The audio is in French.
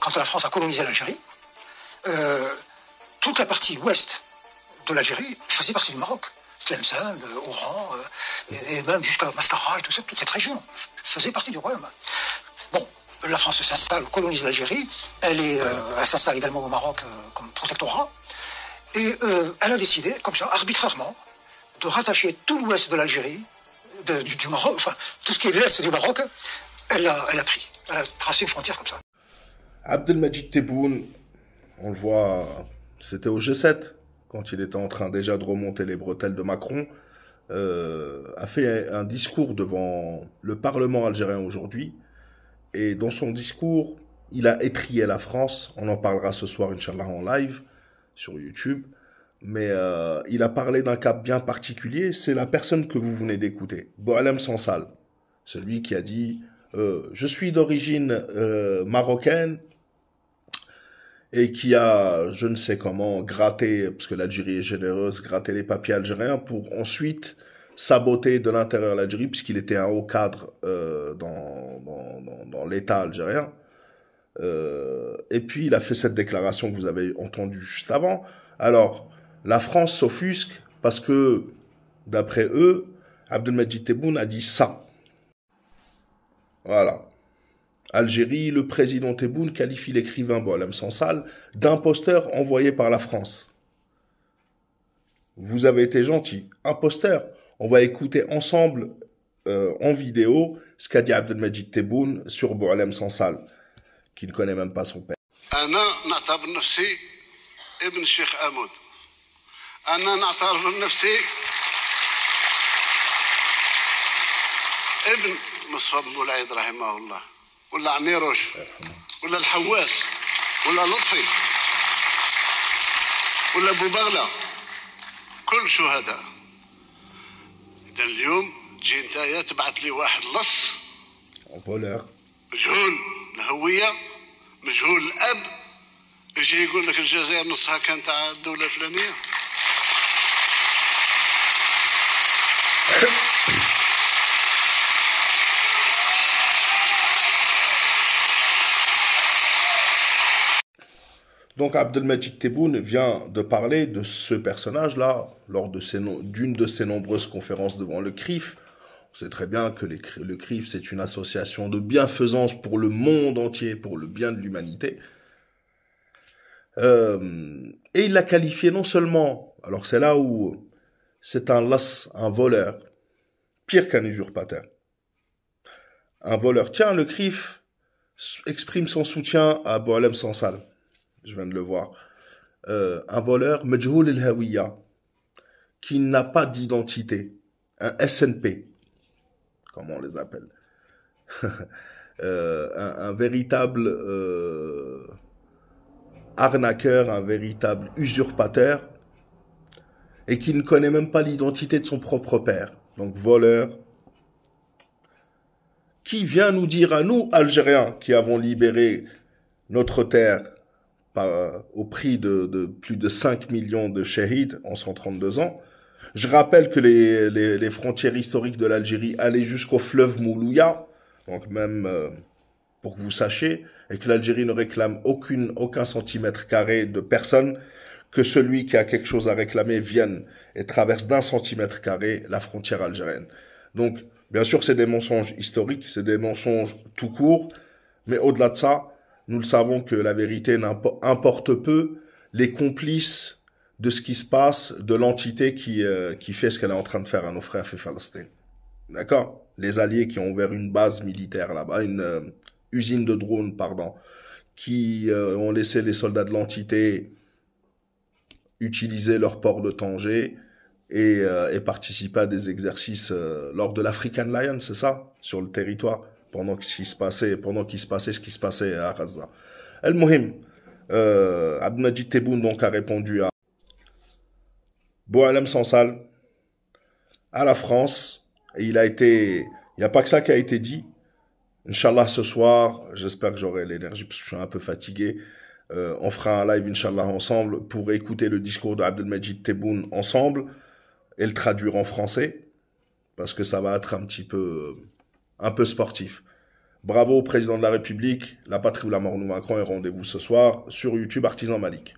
quand la France a colonisé l'Algérie, toute la partie ouest de l'Algérie faisait partie du Maroc. Tlemcen, Oran, et même jusqu'à Mascara et tout ça, toute cette région faisait partie du royaume. Bon, la France s'installe, colonise l'Algérie, elle s'installe également au Maroc comme protectorat, et elle a décidé, comme ça, arbitrairement, de rattacher tout l'ouest de l'Algérie, du Maroc, enfin, tout ce qui est l'est du Maroc, elle a tracé une frontière comme ça. Abdelmajid Tebboune, on le voit, c'était au G7, quand il était en train déjà de remonter les bretelles de Macron, a fait un discours devant le Parlement algérien aujourd'hui. Et dans son discours, il a étrillé la France. On en parlera ce soir, Inch'Allah, en live sur YouTube. Mais il a parlé d'un cas bien particulier. C'est la personne que vous venez d'écouter, Boualem Sansal. Celui qui a dit « Je suis d'origine marocaine » et qui a, je ne sais comment, gratté, parce que l'Algérie est généreuse, gratté les papiers algériens pour ensuite saboter de l'intérieur l'Algérie, puisqu'il était un haut cadre dans l'État algérien. Et puis, il a fait cette déclaration que vous avez entendue juste avant. Alors, la France s'offusque parce que, d'après eux, Abdelmajid Tebboune a dit ça. Voilà. Algérie, le président Tebboune qualifie l'écrivain Boualem Sansal d'imposteur envoyé par la France. Vous avez été gentil. Imposteur. On va écouter ensemble en vidéo ce qu'a dit Abdelmajid Tebboune sur Boualem Sansal, qui ne connaît même pas son père. أنا نعتبر نفسي ابن الشيخ آمود. أنا نعتبر نفسي ابن مصطفى بن العيد رحمه الله. ولا عميروش ولا الحواس ولا لطفي ولا ابو بغله كل شهداء. اذا اليوم تجي نتايا تبعث لي واحد لص مجهول الهويه مجهول الاب يجي يقول لك الجزائر نصها كان تاع الدوله الفلانيه. Donc Abdelmajid Tebboune vient de parler de ce personnage-là lors de d'une de ses nombreuses conférences devant le CRIF. On sait très bien que le CRIF, c'est une association de bienfaisance pour le monde entier, pour le bien de l'humanité. Et il l'a qualifié non seulement, alors c'est là où c'est un las, un voleur, pire qu'un usurpateur. Un voleur. Tiens, le CRIF exprime son soutien à Boualem Sansal. Je viens de le voir. Un voleur, Majhoul el-Hawiya, qui n'a pas d'identité. Un SNP, comme on les appelle. un véritable arnaqueur, un véritable usurpateur, et qui ne connaît même pas l'identité de son propre père. Donc voleur, qui vient nous dire à nous, Algériens, qui avons libéré notre terre, au prix de plus de 5 millions de shahids en 132 ans. Je rappelle que les frontières historiques de l'Algérie allaient jusqu'au fleuve Moulouya, donc même pour que vous sachiez, et que l'Algérie ne réclame aucun centimètre carré de personne, que celui qui a quelque chose à réclamer vienne et traverse d'1 centimètre carré la frontière algérienne. Donc, bien sûr, c'est des mensonges historiques, c'est des mensonges tout court, mais au-delà de ça, nous le savons que la vérité importe peu, les complices de ce qui se passe, de l'entité qui fait ce qu'elle est en train de faire à nos frères fait Palestine. D'accord? Les alliés qui ont ouvert une base militaire là-bas, une usine de drones, pardon, qui ont laissé les soldats de l'entité utiliser leur port de Tanger et participer à des exercices lors de l'African Lion, c'est ça? Sur le territoire. Pendant qu'il se passait ce qui se passait à Gaza. El-Mohim, Abdelmajid Tebboune donc a répondu à Boualem Sansal, à la France, et il n'y a pas que ça qui a été dit. Inch'Allah ce soir, j'espère que j'aurai l'énergie parce que je suis un peu fatigué. On fera un live Inch'Allah ensemble pour écouter le discours d'Abdelmajid Tebboune ensemble et le traduire en français parce que ça va être un peu sportif. Bravo au président de la République, la patrie ou la mort nous Macron et rendez-vous ce soir sur YouTube Artisan Malik.